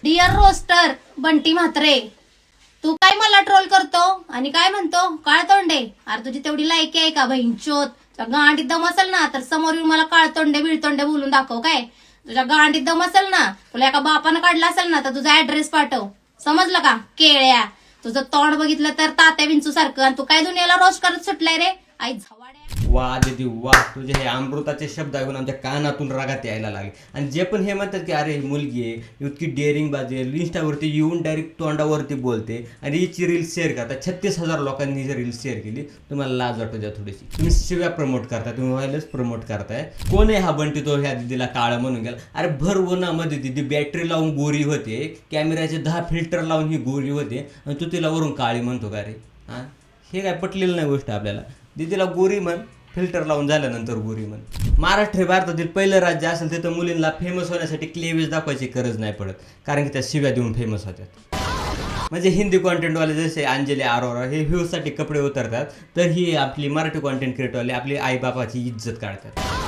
Dear roster Bunty Mhatre, तू काय मला troll करतो आणि काय म्हणतो काळ तोंडे? अरे तुझी तेवढी लायकी आहे का बहिंचोत? तुझ्या गांडीत दम असेल ना तर समोर येऊन मला काळतोंडे बिळतोंडे बोलून दाखव. काय तुझ्या गांडीत दम असेल ना, तुला एका बापानं काढला असेल ना तर तुझा ऍड्रेस पाठव. समजलं का केळ्या? तुझं तोंड बघितलं तर तात्या विंचू सारखं, आणि तू काय दुनियाला रोस्ट करत सुटलाय रे आई झवाड्या. वा दीदी वा, तुझे हे अमृताचे शब्द ऐकून आमच्या कानातून रागात यायला लागले. आणि जे पण हे म्हणतात की अरे मुलगी आहे इतकी डेअरिंग बाजी आहे, इंस्टावरती येऊन डायरेक्ट तोंडावरती बोलते आणि हिची रील शेअर करता. 36,000 लोकांनी ही रील शेअर केली. तुम्हाला लाज वाटू द्या थोडीशी. तुम्ही शिव्या प्रमोट करताय, तुम्ही व्हायलाच प्रमोट करताय. कोण आहे हा बंटी तो ह्या दिदीला काळं म्हणून गेला? अरे भर उन्हामध्ये दिदी बॅटरी लावून गोरी होते, कॅमेऱ्याचे 10 फिल्टर लावून ही गोरी होते, आणि तू तिला वरून काळी म्हणतो का रे? हां, हे काय पटलेलं नाही गोष्ट आपल्याला. दिदीला गोरी म्हण, फिल्टर लावून झाल्यानंतर गोरी म्हण. महाराष्ट्र हे भारतातील पहिलं राज्य असेल तिथं मुलींना फेमस होण्यासाठी क्लेवेज दाखवायची गरज नाही पडत, कारण की त्या शिव्या देऊन फेमस होतात. म्हणजे हिंदी कॉन्टेंटवाले जसे अंजली अरोरा हे व्ह्यूजसाठी कपडे उतरतात, तर ही आपली मराठी कॉन्टेंट क्रिएटरवाले आपली आईबापाची इज्जत काढतात.